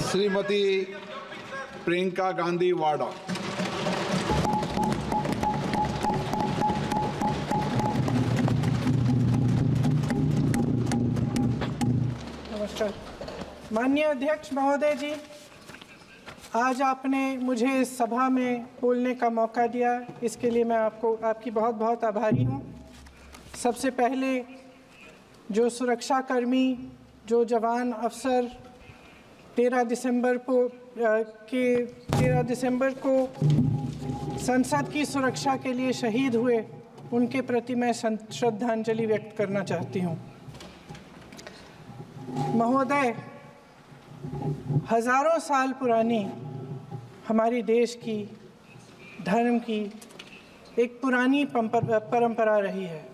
श्रीमती प्रियंका गांधी वाड़ा। नमस्कार। माननीय अध्यक्ष महोदय जी, आज आपने मुझे इस सभा में बोलने का मौका दिया, इसके लिए मैं आपकी बहुत बहुत आभारी हूँ। सबसे पहले जो सुरक्षाकर्मी, जो जवान अफसर 13 दिसंबर को संसद की सुरक्षा के लिए शहीद हुए, उनके प्रति मैं श्रद्धांजलि व्यक्त करना चाहती हूँ। महोदय, हजारों साल पुरानी हमारी देश की, धर्म की एक पुरानी परंपरा रही है।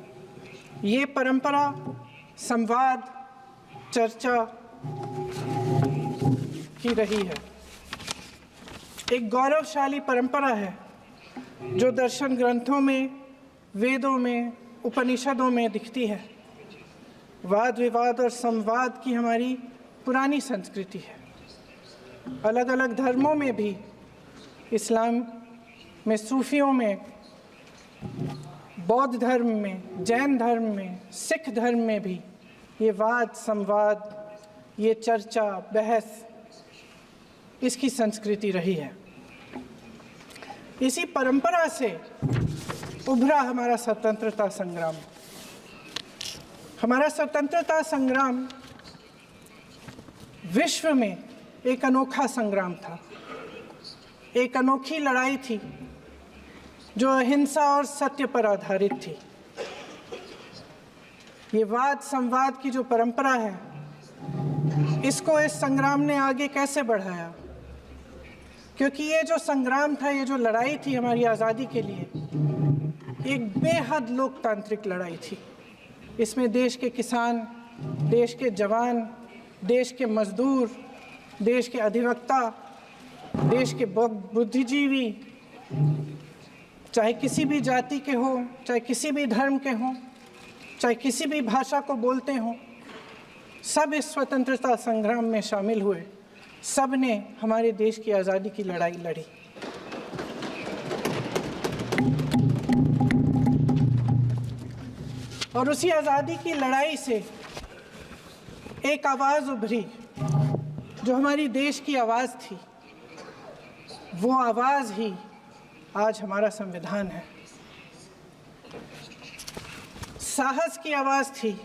ये परंपरा संवाद, चर्चा की रही है। एक गौरवशाली परंपरा है जो दर्शन ग्रंथों में, वेदों में, उपनिषदों में दिखती है। वाद विवाद और संवाद की हमारी पुरानी संस्कृति है। अलग अलग धर्मों में भी, इस्लाम में, सूफियों में, बौद्ध धर्म में, जैन धर्म में, सिख धर्म में भी ये वाद संवाद, ये चर्चा बहस, इसकी संस्कृति रही है। इसी परंपरा से उभरा हमारा स्वतंत्रता संग्राम। हमारा स्वतंत्रता संग्राम विश्व में एक अनोखा संग्राम था, एक अनोखी लड़ाई थी जो अहिंसा और सत्य पर आधारित थी। ये वाद संवाद की जो परंपरा है, इसको इस संग्राम ने आगे कैसे बढ़ाया? क्योंकि ये जो संग्राम था, ये जो लड़ाई थी हमारी आज़ादी के लिए, एक बेहद लोकतांत्रिक लड़ाई थी। इसमें देश के किसान, देश के जवान, देश के मजदूर, देश के अधिवक्ता, देश के बुद्धिजीवी, चाहे किसी भी जाति के हों, चाहे किसी भी धर्म के हों, चाहे किसी भी भाषा को बोलते हों, सब इस स्वतंत्रता संग्राम में शामिल हुए। सब ने हमारे देश की आज़ादी की लड़ाई लड़ी। और उसी आज़ादी की लड़ाई से एक आवाज़ उभरी जो हमारी देश की आवाज़ थी। वो आवाज़ ही आज हमारा संविधान है। साहस की आवाज़ थी,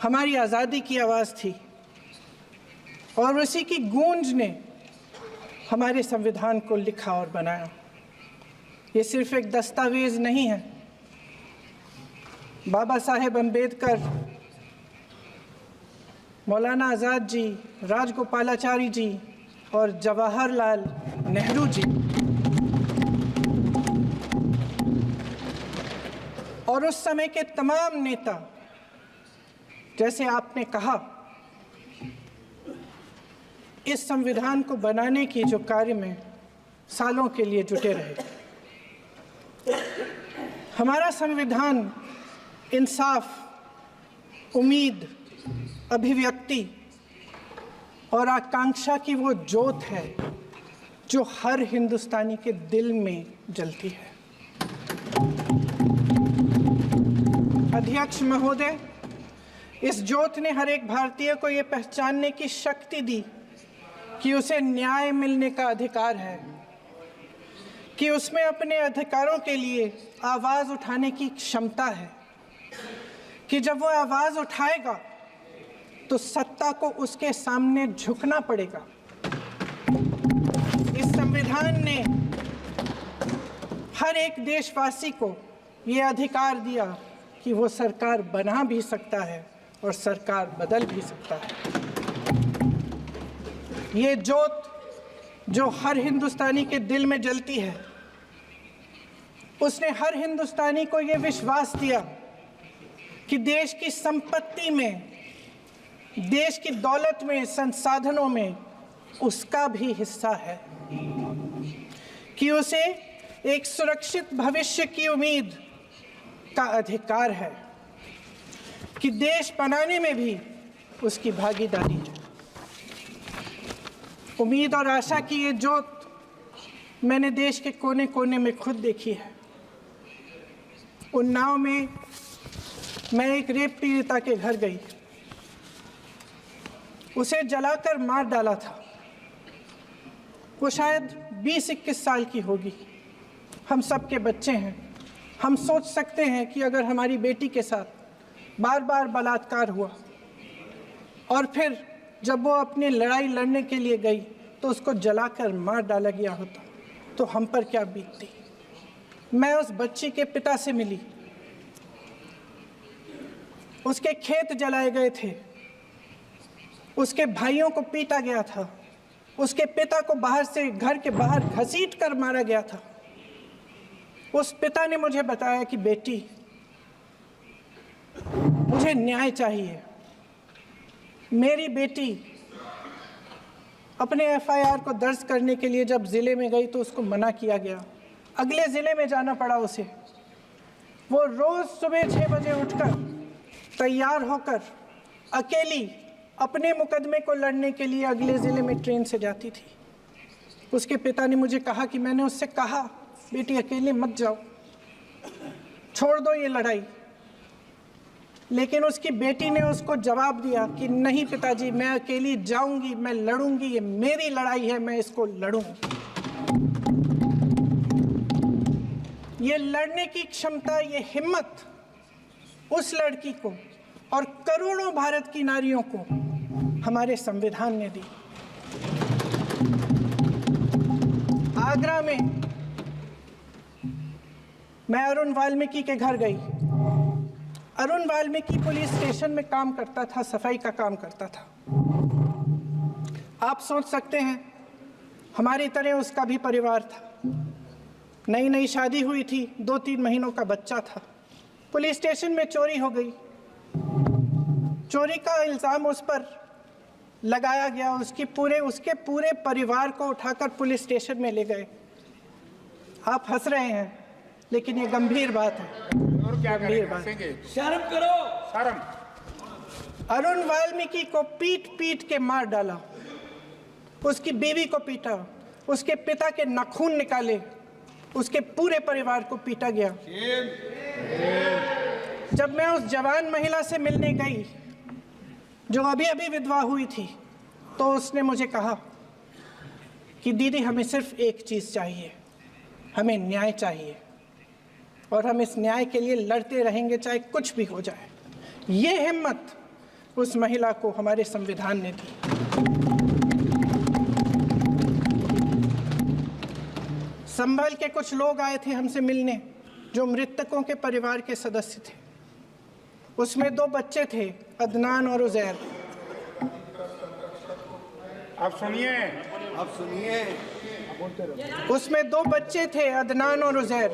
हमारी आज़ादी की आवाज़ थी, और उसी की गूंज ने हमारे संविधान को लिखा और बनाया। ये सिर्फ एक दस्तावेज नहीं है। बाबा साहेब अम्बेडकर, मौलाना आज़ाद जी, राजगोपालाचारी जी और जवाहरलाल नेहरू जी और उस समय के तमाम नेता, जैसे आपने कहा, इस संविधान को बनाने की जो कार्य में सालों के लिए जुटे रहे। हमारा संविधान इंसाफ, उम्मीद, अभिव्यक्ति और आकांक्षा की वो ज्योत है जो हर हिंदुस्तानी के दिल में जलती है। अध्यक्ष महोदय, इस ज्योत ने हर एक भारतीय को ये पहचानने की शक्ति दी कि उसे न्याय मिलने का अधिकार है, कि उसमें अपने अधिकारों के लिए आवाज़ उठाने की क्षमता है, कि जब वो आवाज़ उठाएगा तो सत्ता को उसके सामने झुकना पड़ेगा। इस संविधान ने हर एक देशवासी को ये अधिकार दिया कि वो सरकार बना भी सकता है और सरकार बदल भी सकता है। ये ज्योत जो हर हिंदुस्तानी के दिल में जलती है, उसने हर हिंदुस्तानी को ये विश्वास दिया कि देश की संपत्ति में, देश की दौलत में, संसाधनों में उसका भी हिस्सा है, कि उसे एक सुरक्षित भविष्य की उम्मीद का अधिकार है, कि देश बनाने में भी उसकी भागीदारी है। उम्मीद और आशा की ये जोत मैंने देश के कोने कोने में खुद देखी है। उन्नाव में मैं एक रेप पीड़िता के घर गई, उसे जलाकर मार डाला था। वो शायद 20-21 साल की होगी। हम सब के बच्चे हैं। हम सोच सकते हैं कि अगर हमारी बेटी के साथ बार बार बलात्कार हुआ और फिर जब वो अपनी लड़ाई लड़ने के लिए गई तो उसको जलाकर मार डाला गया होता तो हम पर क्या बीतती। मैं उस बच्ची के पिता से मिली। उसके खेत जलाए गए थे, उसके भाइयों को पीटा गया था, उसके पिता को बाहर से घर के बाहर घसीट कर मारा गया था। उस पिता ने मुझे बताया कि बेटी, मुझे न्याय चाहिए। मेरी बेटी अपने एफआईआर को दर्ज करने के लिए जब ज़िले में गई तो उसको मना किया गया। अगले ज़िले में जाना पड़ा उसे। वो रोज़ सुबह 6 बजे उठकर तैयार होकर अकेली अपने मुकदमे को लड़ने के लिए अगले ज़िले में ट्रेन से जाती थी। उसके पिता ने मुझे कहा कि मैंने उससे कहा, बेटी अकेले मत जाओ, छोड़ दो ये लड़ाई। लेकिन उसकी बेटी ने उसको जवाब दिया कि नहीं पिताजी, मैं अकेली जाऊंगी, मैं लड़ूंगी, ये मेरी लड़ाई है, मैं इसको लड़ूंगी। ये लड़ने की क्षमता, ये हिम्मत उस लड़की को और करोड़ों भारत की नारियों को हमारे संविधान ने दी। आगरा में मैं अरुण वाल्मीकि के घर गई। अरुण वाल्मीकि पुलिस स्टेशन में काम करता था, सफाई का काम करता था। आप सोच सकते हैं हमारी तरह उसका भी परिवार था। नई नई शादी हुई थी, 2-3 महीनों का बच्चा था। पुलिस स्टेशन में चोरी हो गई। चोरी का इल्ज़ाम उस पर लगाया गया। उसके पूरे परिवार को उठाकर पुलिस स्टेशन में ले गए। आप हंस रहे हैं, लेकिन ये गंभीर बात है। और क्या गंभीर बात। शर्म करो, शर्म। अरुण वाल्मीकि को पीट पीट के मार डाला, उसकी बीवी को पीटा, उसके पिता के नाखून निकाले, उसके पूरे परिवार को पीटा गया। जब मैं उस जवान महिला से मिलने गई जो अभी अभी विधवा हुई थी, तो उसने मुझे कहा कि दीदी, हमें सिर्फ एक चीज़ चाहिए, हमें न्याय चाहिए और हम इस न्याय के लिए लड़ते रहेंगे, चाहे कुछ भी हो जाए। ये हिम्मत उस महिला को हमारे संविधान ने दी। संभल के कुछ लोग आए थे हमसे मिलने जो मृतकों के परिवार के सदस्य थे। उसमें 2 बच्चे थे, अदनान और उजैर। आप सुनिए। उसमें 2 बच्चे थे, अदनान और उजैर।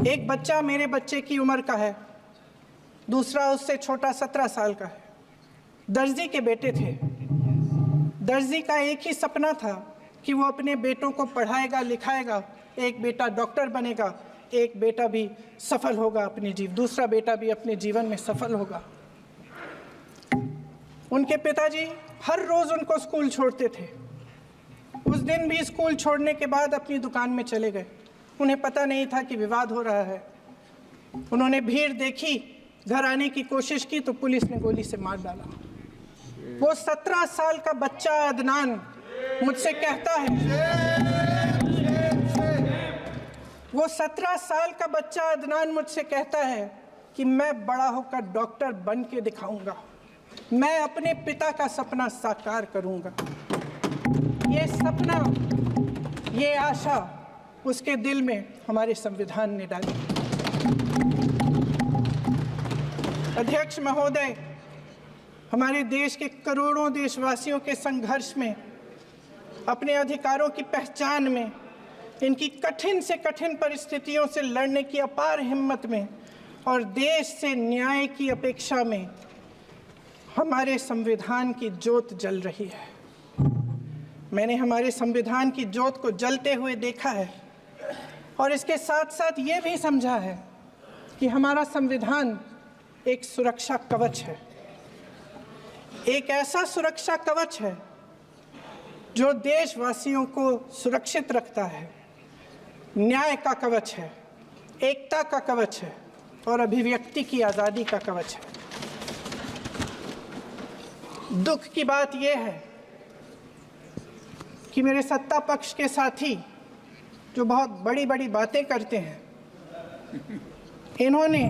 एक बच्चा मेरे बच्चे की उम्र का है, दूसरा उससे छोटा 17 साल का है। दर्जी के बेटे थे। दर्जी का एक ही सपना था कि वो अपने बेटों को पढ़ाएगा, लिखाएगा। एक बेटा डॉक्टर बनेगा, एक बेटा भी सफल होगा दूसरा बेटा भी अपने जीवन में सफल होगा। उनके पिताजी हर रोज उनको स्कूल छोड़ते थे। उस दिन भी स्कूल छोड़ने के बाद अपनी दुकान में चले गए। उन्हें पता नहीं था कि विवाद हो रहा है। उन्होंने भीड़ देखी, घर आने की कोशिश की तो पुलिस ने गोली से मार डाला। वो 17 साल का बच्चा अदनान मुझसे कहता है, वो 17 साल का बच्चा अदनान मुझसे कहता है कि मैं बड़ा होकर डॉक्टर बन के दिखाऊंगा, मैं अपने पिता का सपना साकार करूंगा। ये सपना, ये आशा उसके दिल में हमारे संविधान ने डाली। अध्यक्ष महोदय, हमारे देश के करोड़ों देशवासियों के संघर्ष में, अपने अधिकारों की पहचान में, इनकी कठिन से कठिन परिस्थितियों से लड़ने की अपार हिम्मत में और देश से न्याय की अपेक्षा में हमारे संविधान की ज्योत जल रही है। मैंने हमारे संविधान की ज्योत को जलते हुए देखा है और इसके साथ साथ ये भी समझा है कि हमारा संविधान एक सुरक्षा कवच है। एक ऐसा सुरक्षा कवच है जो देशवासियों को सुरक्षित रखता है, न्याय का कवच है, एकता का कवच है और अभिव्यक्ति की आज़ादी का कवच है। दुख की बात यह है कि मेरे सत्ता पक्ष के साथी जो बहुत बड़ी बड़ी बातें करते हैं, इन्होंने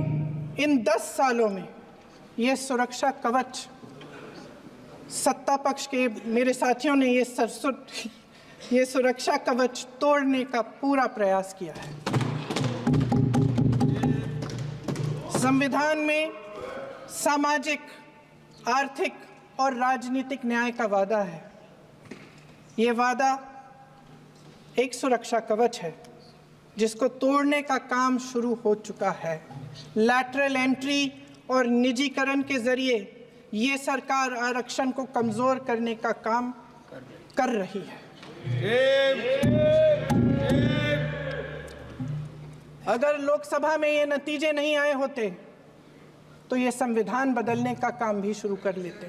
इन 10 सालों में ये सुरक्षा कवच, सत्ता पक्ष के मेरे साथियों ने ये सुरक्षा कवच तोड़ने का पूरा प्रयास किया है। संविधान में सामाजिक, आर्थिक और राजनीतिक न्याय का वादा है। ये वादा एक सुरक्षा कवच है जिसको तोड़ने का काम शुरू हो चुका है। लैटरल एंट्री और निजीकरण के जरिए ये सरकार आरक्षण को कमजोर करने का काम कर रही है। अगर लोकसभा में ये नतीजे नहीं आए होते तो ये संविधान बदलने का काम भी शुरू कर लेते।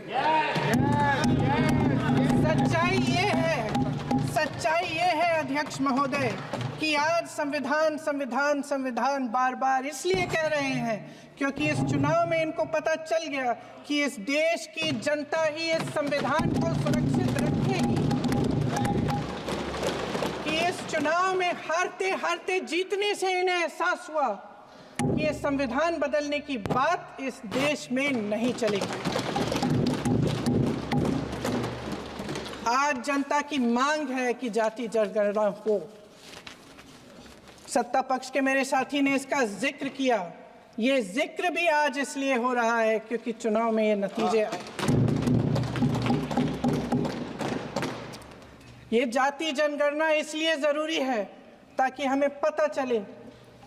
सच्चाई ये है अध्यक्ष महोदय कि आज संविधान बार बार इसलिए कह रहे हैं क्योंकि इस चुनाव में इनको पता चल गया कि इस देश की जनता ही इस संविधान को सुरक्षित रखेगी, कि इस चुनाव में हारते हारते जीतने से इन्हें एहसास हुआ कि ये संविधान बदलने की बात इस देश में नहीं चलेगी। आज जनता की मांग है कि जाति जनगणना हो। सत्ता पक्ष के मेरे साथी ने इसका जिक्र किया। ये जिक्र भी आज इसलिए हो रहा है क्योंकि चुनाव में ये नतीजे आए। ये जाति जनगणना इसलिए जरूरी है ताकि हमें पता चले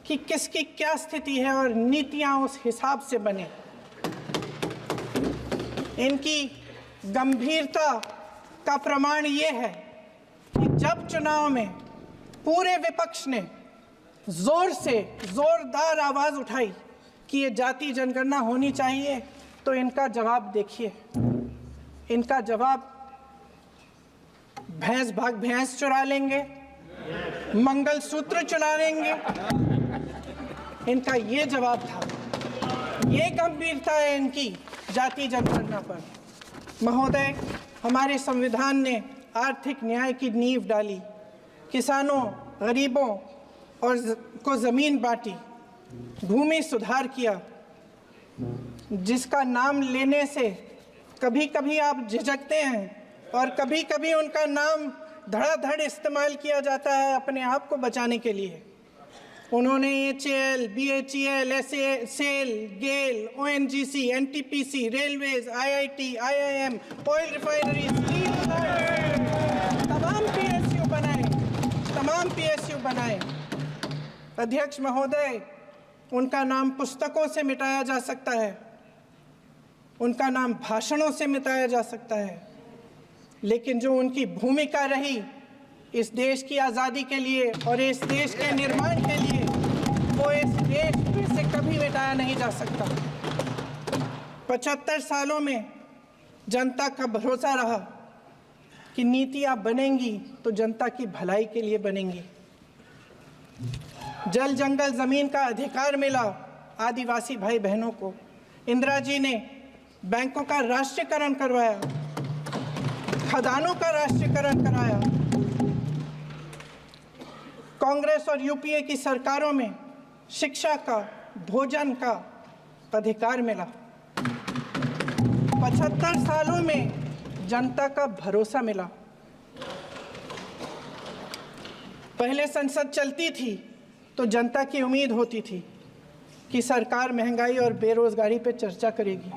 कि किसकी क्या स्थिति है और नीतियां उस हिसाब से बने। इनकी गंभीरता का प्रमाण ये है कि जब चुनाव में पूरे विपक्ष ने जोरदार आवाज उठाई कि ये जाति जनगणना होनी चाहिए, तो इनका जवाब देखिए। इनका जवाब भैंस भाग भैंस चुरा लेंगे, मंगलसूत्र चुरा लेंगे, इनका ये जवाब था। ये गंभीरता है इनकी जाति जनगणना पर। महोदय, हमारे संविधान ने आर्थिक न्याय की नींव डाली, किसानों, गरीबों और को जमीन बांटी, भूमि सुधार किया, जिसका नाम लेने से कभी कभी आप झिझकते हैं और कभी कभी उनका नाम धड़ाधड़ इस्तेमाल किया जाता है अपने आप को बचाने के लिए। उन्होंने HAL, BHEL, SAIL, GAIL, ONGC, NTPC, railways, IIT, IIM, oil refineries, तमाम PSU बनाए। अध्यक्ष महोदय, उनका नाम पुस्तकों से मिटाया जा सकता है, उनका नाम भाषणों से मिटाया जा सकता है, लेकिन जो उनकी भूमिका रही इस देश की आज़ादी के लिए और इस देश के निर्माण के लिए, वो इस देश से कभी मिटाया नहीं जा सकता। 75 सालों में जनता का भरोसा रहा कि नीतियाँ बनेंगी तो जनता की भलाई के लिए बनेंगी। जल जंगल जमीन का अधिकार मिला आदिवासी भाई बहनों को। इंदिरा जी ने बैंकों का राष्ट्रीयकरण करवाया, खदानों का राष्ट्रीयकरण कराया। कांग्रेस और यूपीए की सरकारों में शिक्षा का, भोजन का अधिकार मिला। 75 सालों में जनता का भरोसा मिला। पहले संसद चलती थी तो जनता की उम्मीद होती थी कि सरकार महंगाई और बेरोजगारी पर चर्चा करेगी,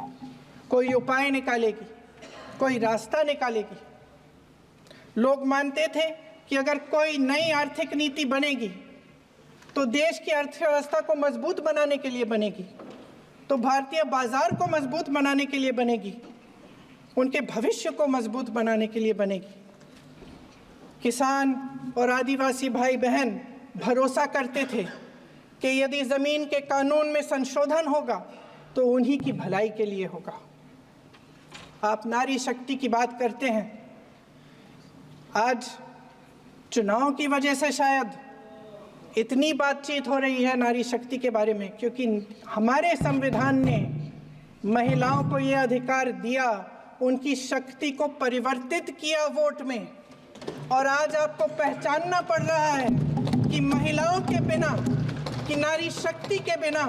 कोई उपाय निकालेगी, कोई रास्ता निकालेगी। लोग मानते थे कि अगर कोई नई आर्थिक नीति बनेगी तो देश की अर्थव्यवस्था को मजबूत बनाने के लिए बनेगी, तो भारतीय बाजार को मजबूत बनाने के लिए बनेगी, उनके भविष्य को मजबूत बनाने के लिए बनेगी। किसान और आदिवासी भाई बहन भरोसा करते थे कि यदि ज़मीन के कानून में संशोधन होगा तो उन्हीं की भलाई के लिए होगा। आप नारी शक्ति की बात करते हैं, आज चुनाव की वजह से शायद इतनी बातचीत हो रही है नारी शक्ति के बारे में, क्योंकि हमारे संविधान ने महिलाओं को ये अधिकार दिया, उनकी शक्ति को परिवर्तित किया वोट में। और आज आपको पहचानना पड़ रहा है कि महिलाओं के बिना, कि नारी शक्ति के बिना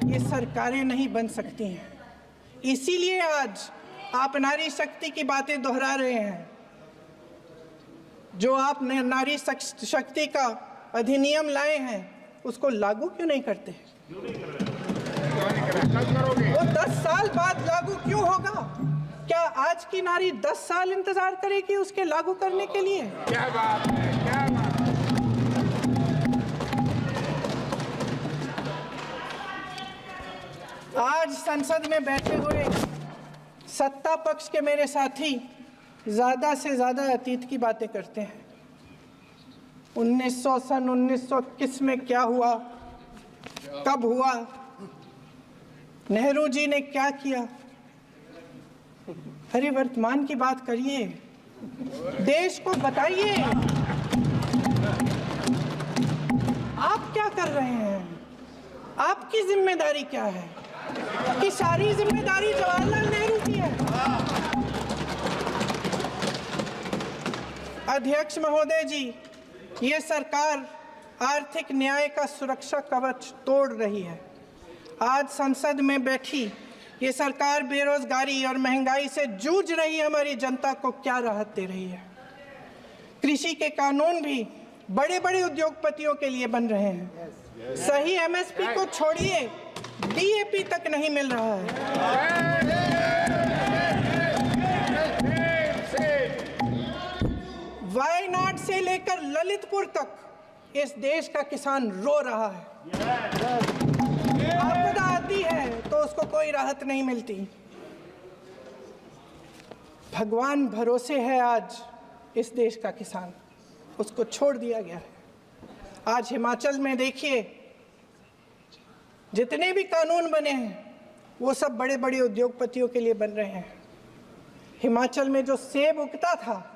ये सरकारें नहीं बन सकती हैं। इसीलिए आज आप नारी शक्ति की बातें दोहरा रहे हैं। जो आप नारी शक्ति का अधिनियम लाए हैं उसको लागू क्यों नहीं करते? वो 10 साल बाद लागू क्यों होगा? क्या आज की नारी 10 साल इंतजार करेगी उसके लागू करने के लिए? क्या बात है, क्या बात है। आज संसद में बैठे हुए सत्ता पक्ष के मेरे साथी ज्यादा से ज्यादा अतीत की बातें करते हैं। 1921 में क्या हुआ, कब हुआ, नेहरू जी ने क्या किया। अरे वर्तमान की बात करिए, देश को बताइए आप क्या कर रहे हैं, आपकी जिम्मेदारी क्या है? कि सारी जिम्मेदारी जवाहरलाल नेहरू की है। अध्यक्ष महोदय जी, ये सरकार आर्थिक न्याय का सुरक्षा कवच तोड़ रही है। आज संसद में बैठी ये सरकार बेरोजगारी और महंगाई से जूझ रही हमारी जनता को क्या राहत दे रही है? कृषि के कानून भी बड़े बड़े उद्योगपतियों के लिए बन रहे हैं। सही एमएसपी को छोड़िए, डीएपी तक नहीं मिल रहा है। वायनाड से लेकर ललितपुर तक इस देश का किसान रो रहा है। आपदा आती है तो उसको कोई राहत नहीं मिलती। भगवान भरोसे है आज इस देश का किसान, उसको छोड़ दिया गया है। आज हिमाचल में देखिए, जितने भी कानून बने हैं वो सब बड़े बड़े उद्योगपतियों के लिए बन रहे हैं। हिमाचल में जो सेब उगता था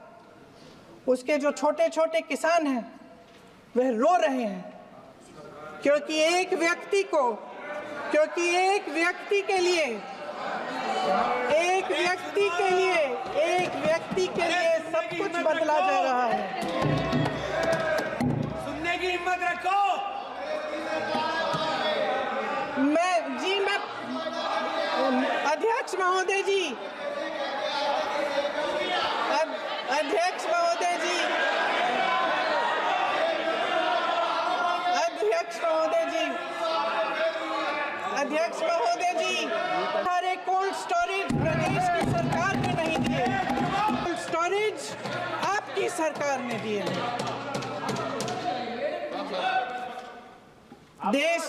उसके जो छोटे छोटे किसान हैं वह रो रहे हैं, क्योंकि एक व्यक्ति के लिए सब कुछ बदला जा रहा है। सुनने की हिम्मत रखो। अध्यक्ष महोदय जी, अध्यक्ष महोदय जी, सारे कोल्ड स्टोरेज प्रदेश की सरकार ने नहीं दिए, कोल्ड स्टोरेज आपकी सरकार ने दिए। देश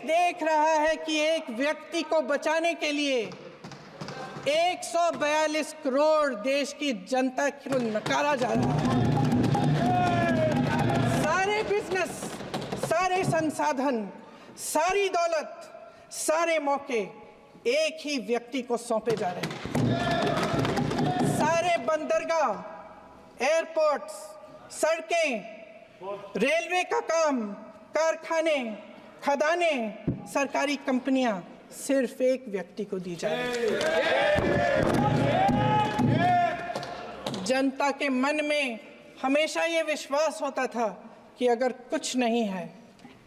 देख रहा है कि एक व्यक्ति को बचाने के लिए 142 करोड़ देश की जनता को नकारा जा रहा है। सारे बिजनेस, सारे संसाधन, सारी दौलत, सारे मौके एक ही व्यक्ति को सौंपे जा रहे हैं। सारे बंदरगाह, एयरपोर्ट्स, सड़कें, रेलवे का काम, कारखाने, खदाने, सरकारी कंपनियां सिर्फ एक व्यक्ति को दी जा रही है। जनता के मन में हमेशा ये विश्वास होता था कि अगर कुछ नहीं है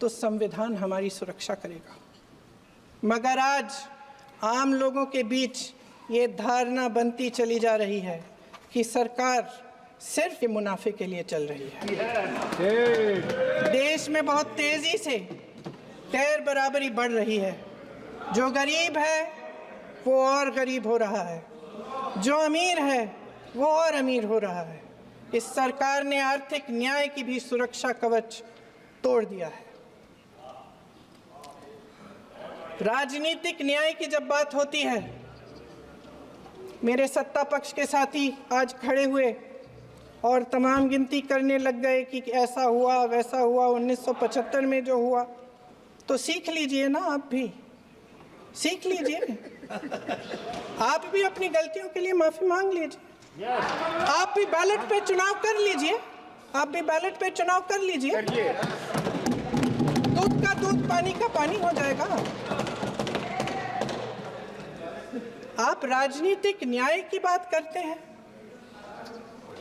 तो संविधान हमारी सुरक्षा करेगा, मगर आज आम लोगों के बीच ये धारणा बनती चली जा रही है कि सरकार सिर्फ मुनाफे के लिए चल रही है। देश में बहुत तेजी से गैर बराबरी बढ़ रही है। जो गरीब है वो और गरीब हो रहा है, जो अमीर है वो और अमीर हो रहा है। इस सरकार ने आर्थिक न्याय की भी सुरक्षा कवच तोड़ दिया है। राजनीतिक न्याय की जब बात होती है, मेरे सत्ता पक्ष के साथी आज खड़े हुए और तमाम गिनती करने लग गए कि ऐसा हुआ वैसा हुआ, 1975 में जो हुआ, तो सीख लीजिए ना आप भी। सीख लीजिए, आप भी अपनी गलतियों के लिए माफी मांग लीजिए, आप भी बैलेट पे चुनाव कर लीजिए, आप भी बैलेट पे चुनाव कर लीजिए, दूध का दूध पानी का पानी हो जाएगा। आप राजनीतिक न्याय की बात करते हैं,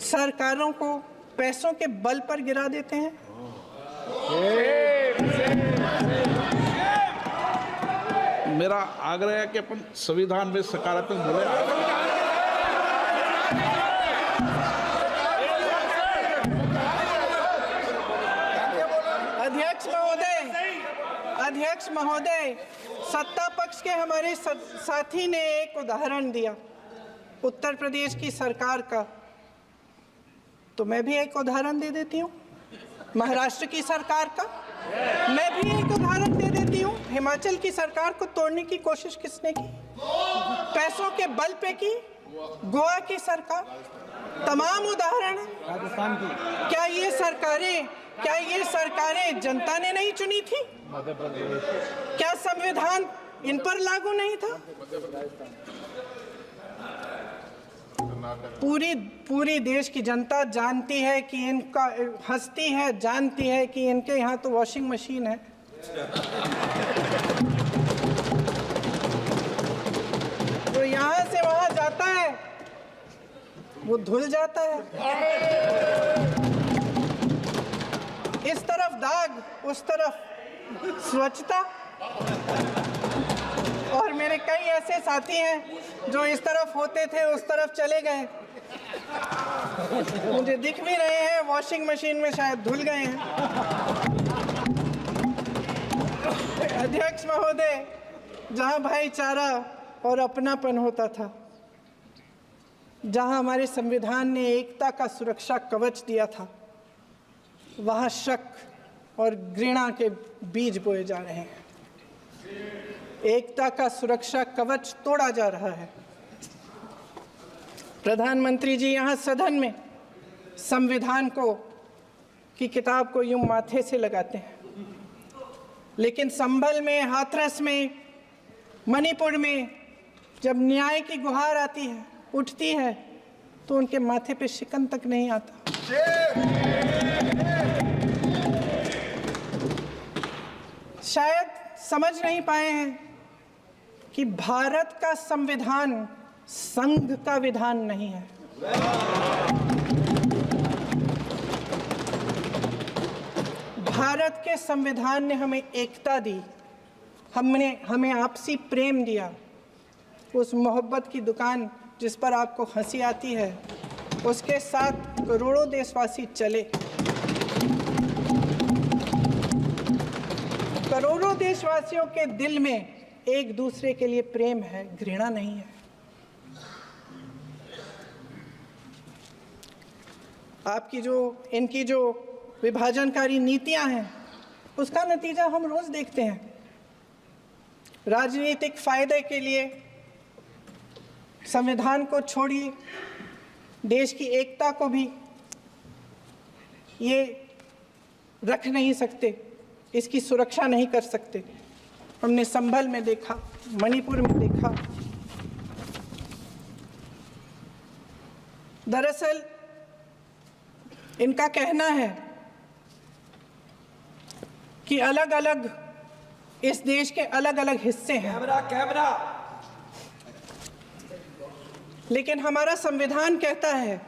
सरकारों को पैसों के बल पर गिरा देते हैं। मेरा आग्रह है कि अपन संविधान में सकारात्मक बोले। अध्यक्ष महोदय, सत्ता पक्ष के हमारे साथी ने एक उदाहरण दिया उत्तर प्रदेश की सरकार का, तो मैं भी एक उदाहरण दे देती हूँ महाराष्ट्र की सरकार का, मैं भी एक उदाहरण दे देती हूँ हिमाचल की सरकार को तोड़ने की कोशिश किसने की, पैसों के बल पे की, गोवा की सरकार, तमाम उदाहरण है। राजस्थान की क्या ये सरकारें जनता ने नहीं चुनी थी? क्या संविधान इन पर लागू नहीं था? पूरी देश की जनता जानती है कि इनका हंसती है, जानती है कि इनके यहाँ तो वॉशिंग मशीन है। तो यहाँ से वहाँ जाता है, वो धुल जाता है। इस तरफ दाग, उस तरफ स्वच्छता। और मेरे कई ऐसे साथी हैं जो इस तरफ होते थे उस तरफ चले गए, मुझे दिख भी रहे हैं, वॉशिंग मशीन में शायद धुल गए हैं। अध्यक्ष महोदय, जहां भाईचारा और अपनापन होता था, जहां हमारे संविधान ने एकता का सुरक्षा कवच दिया था, वहां शक और घृणा के बीज बोए जा रहे हैं। एकता का सुरक्षा कवच तोड़ा जा रहा है। प्रधानमंत्री जी यहाँ सदन में संविधान की किताब को यूं माथे से लगाते हैं, लेकिन संभल में, हाथरस में, मणिपुर में जब न्याय की गुहार आती है, उठती है, तो उनके माथे पे शिकन तक नहीं आता। शायद समझ नहीं पाए हैं कि भारत का संविधान संघ का विधान नहीं है। भारत के संविधान ने हमें एकता दी, हमें आपसी प्रेम दिया। उस मोहब्बत की दुकान जिस पर आपको हंसी आती है, उसके साथ करोड़ों देशवासी चले। करोड़ों देशवासियों के दिल में एक दूसरे के लिए प्रेम है, घृणा नहीं है। इनकी जो विभाजनकारी नीतियां हैं, उसका नतीजा हम रोज देखते हैं। राजनीतिक फायदे के लिए संविधान को छोड़िए, देश की एकता को भी ये रख नहीं सकते, इसकी सुरक्षा नहीं कर सकते। हमने संभल में देखा, मणिपुर में देखा। दरअसल इनका कहना है कि अलग अलग इस देश के अलग अलग हिस्से हैं, कैमरा। लेकिन हमारा संविधान कहता है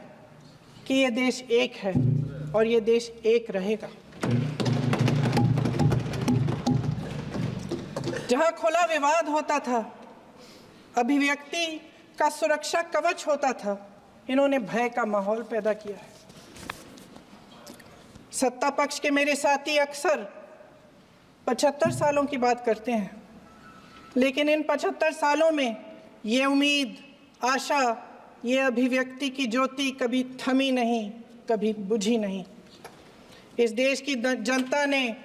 कि ये देश एक है और ये देश एक रहेगा। जहां खुला विवाद होता था, अभिव्यक्ति का सुरक्षा कवच होता था, इन्होंने भय का माहौल पैदा किया है। सत्ता पक्ष के मेरे साथी अक्सर 75 सालों की बात करते हैं, लेकिन इन 75 सालों में ये उम्मीद, आशा, ये अभिव्यक्ति की ज्योति कभी थमी नहीं, कभी बुझी नहीं। इस देश की जनता ने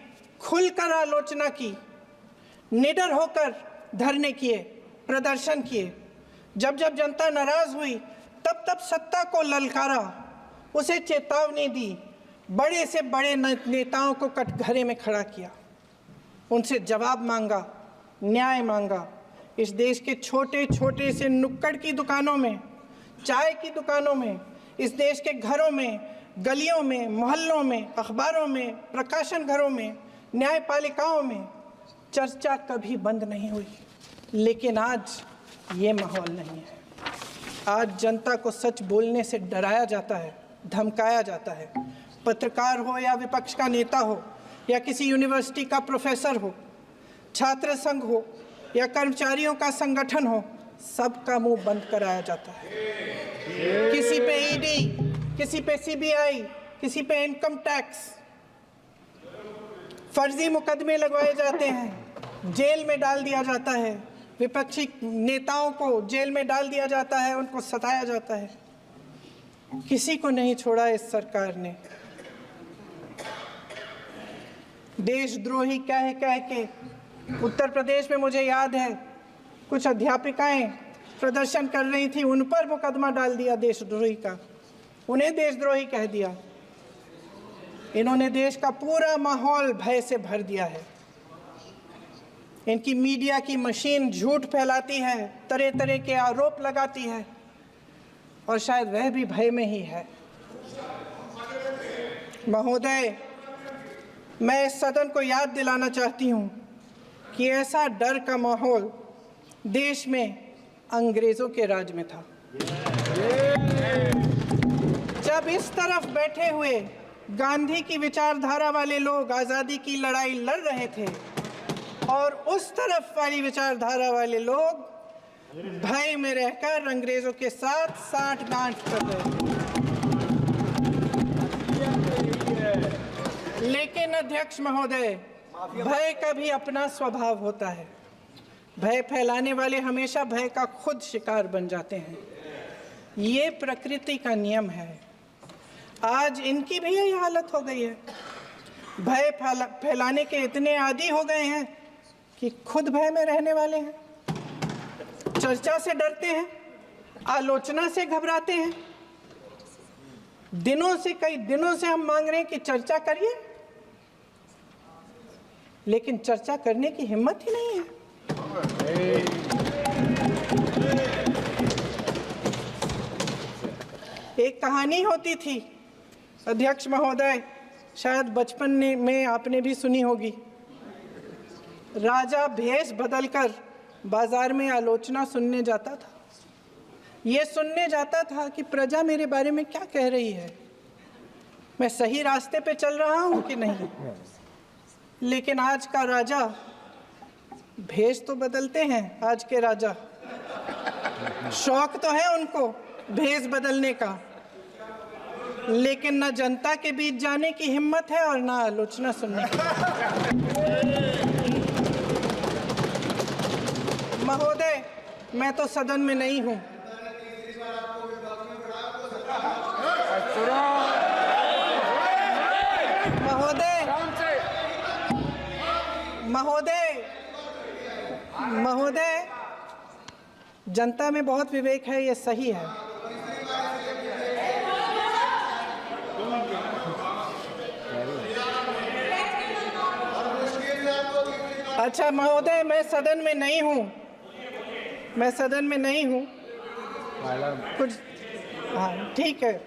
खुलकर आलोचना की, निडर होकर धरने किए, प्रदर्शन किए। जब जब जनता नाराज हुई, तब तब सत्ता को ललकारा, उसे चेतावनी दी, बड़े से बड़े नेताओं को कटघरे में खड़ा किया, उनसे जवाब मांगा, न्याय मांगा। इस देश के छोटे छोटे से नुक्कड़ की दुकानों में, चाय की दुकानों में, इस देश के घरों में, गलियों में, मोहल्लों में, अखबारों में, प्रकाशन घरों में, न्यायपालिकाओं में चर्चा कभी बंद नहीं हुई। लेकिन आज ये माहौल नहीं है। आज जनता को सच बोलने से डराया जाता है, धमकाया जाता है। पत्रकार हो या विपक्ष का नेता हो या किसी यूनिवर्सिटी का प्रोफेसर हो, छात्र संघ हो या कर्मचारियों का संगठन हो, सबका मुंह बंद कराया जाता है। किसी पे ईडी, किसी पे सीबीआई, किसी पे इनकम टैक्स, फर्जी मुकदमे लगवाए जाते हैं, जेल में डाल दिया जाता है, विपक्षी नेताओं को जेल में डाल दिया जाता है, उनको सताया जाता है। किसी को नहीं छोड़ा इस सरकार ने। देशद्रोही कह के उत्तर प्रदेश में मुझे याद है कुछ अध्यापिकाएं प्रदर्शन कर रही थी, उन पर मुकदमा डाल दिया देशद्रोही का, उन्हें देशद्रोही कह दिया। इन्होंने देश का पूरा माहौल भय से भर दिया है। इनकी मीडिया की मशीन झूठ फैलाती है, तरह तरह के आरोप लगाती है, और शायद वह भी भय में ही है। महोदय, मैं इस सदन को याद दिलाना चाहती हूँ कि ऐसा डर का माहौल देश में अंग्रेजों के राज में था। जब इस तरफ बैठे हुए गांधी की विचारधारा वाले लोग आज़ादी की लड़ाई लड़ रहे थे और उस तरफ वाली विचारधारा वाले लोग भय में रहकर अंग्रेजों के साथ साठ-गांठ कर रहे थे। लेकिन अध्यक्ष महोदय, भय का भी अपना स्वभाव होता है। भय फैलाने वाले हमेशा भय का खुद शिकार बन जाते हैं। ये प्रकृति का नियम है। आज इनकी भी यही हालत हो गई है। भय फैलाने के इतने आदी हो गए हैं कि खुद भय में रहने वाले हैं, चर्चा से डरते हैं, आलोचना से घबराते हैं। कई दिनों से हम मांग रहे हैं कि चर्चा करिए, लेकिन चर्चा करने की हिम्मत ही नहीं है। एक कहानी होती थी अध्यक्ष महोदय, शायद बचपन में आपने भी सुनी होगी। राजा भेष बदलकर बाजार में आलोचना सुनने जाता था। ये सुनने जाता था कि प्रजा मेरे बारे में क्या कह रही है, मैं सही रास्ते पे चल रहा हूँ कि नहीं। लेकिन आज का राजा, भेष तो बदलते हैं आज के राजा, शौक तो है उनको भेष बदलने का, लेकिन न जनता के बीच जाने की हिम्मत है और न आलोचना सुनने की। महोदय, मैं तो सदन में नहीं हूँ। महोदय, जनता में बहुत विवेक है, ये सही है। अच्छा महोदय, मैं सदन में नहीं हूँ, कुछ, हाँ ठीक है,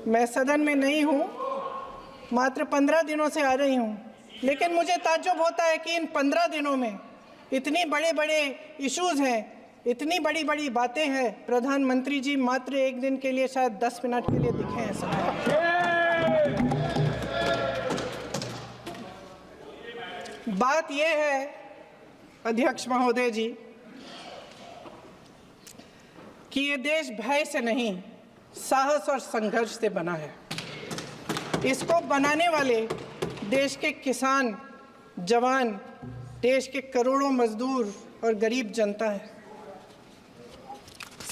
मैं सदन में नहीं हूँ, मात्र 15 दिनों से आ रही हूँ। लेकिन मुझे ताज्जुब होता है कि इन 15 दिनों में इतनी बड़े इश्यूज हैं, इतनी बड़ी बातें हैं, प्रधानमंत्री जी मात्र एक दिन के लिए, शायद 10 मिनट के लिए दिखे हैं सब। बात यह है अध्यक्ष महोदय जी कि ये देश भय से नहीं, साहस और संघर्ष से बना है। इसको बनाने वाले देश के किसान, जवान, देश के करोड़ों मजदूर और गरीब जनता है।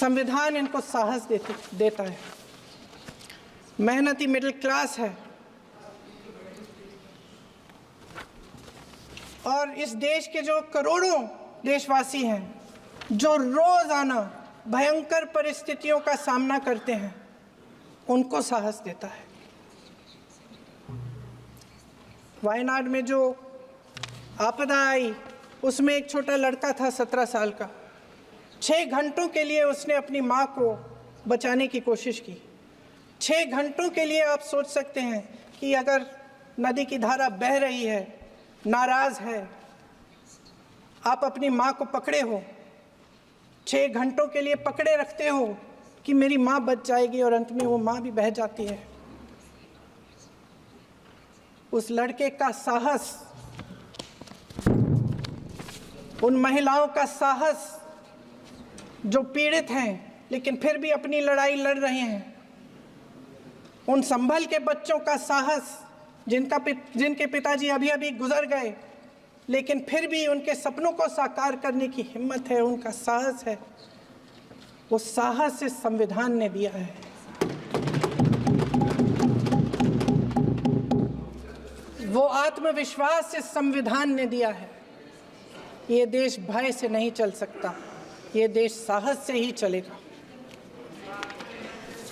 संविधान इनको साहस देता है। मेहनती मिडिल क्लास है। और इस देश के जो करोड़ों देशवासी हैं, जो रोजाना भयंकर परिस्थितियों का सामना करते हैं, उनको साहस देता है। वायनाड में जो आपदा आई, उसमें एक छोटा लड़का था 17 साल का। 6 घंटों के लिए उसने अपनी माँ को बचाने की कोशिश की। 6 घंटों के लिए आप सोच सकते हैं कि अगर नदी की धारा बह रही है, नाराज है, आप अपनी माँ को पकड़े हो, 6 घंटों के लिए पकड़े रखते हो कि मेरी माँ बच जाएगी, और अंत में वो माँ भी बह जाती है। उस लड़के का साहस, उन महिलाओं का साहस जो पीड़ित हैं लेकिन फिर भी अपनी लड़ाई लड़ रहे हैं, उन संभल के बच्चों का साहस जिनके पिताजी अभी अभी गुजर गए लेकिन फिर भी उनके सपनों को साकार करने की हिम्मत है, उनका साहस है, वो साहस इस संविधान ने दिया है। वो आत्मविश्वास इस संविधान ने दिया है। ये देश भय से नहीं चल सकता, ये देश साहस से ही चलेगा।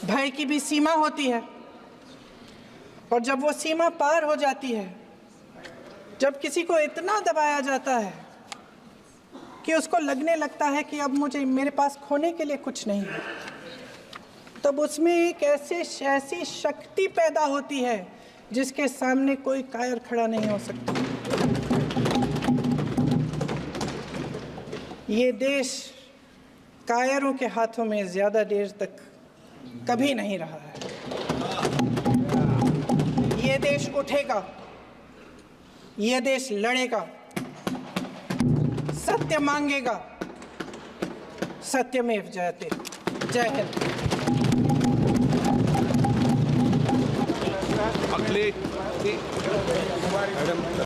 भय की भी सीमा होती है, और जब वो सीमा पार हो जाती है, जब किसी को इतना दबाया जाता है कि उसको लगने लगता है कि अब मेरे पास खोने के लिए कुछ नहीं है, तब उसमें एक ऐसी शक्ति पैदा होती है जिसके सामने कोई कायर खड़ा नहीं हो सकता। ये देश कायरों के हाथों में ज़्यादा देर तक कभी नहीं रहा है। ये देश उठेगा, ये देश लड़ेगा, सत्य मांगेगा, सत्यमेव जयते। जय हिंद। अगले मैडम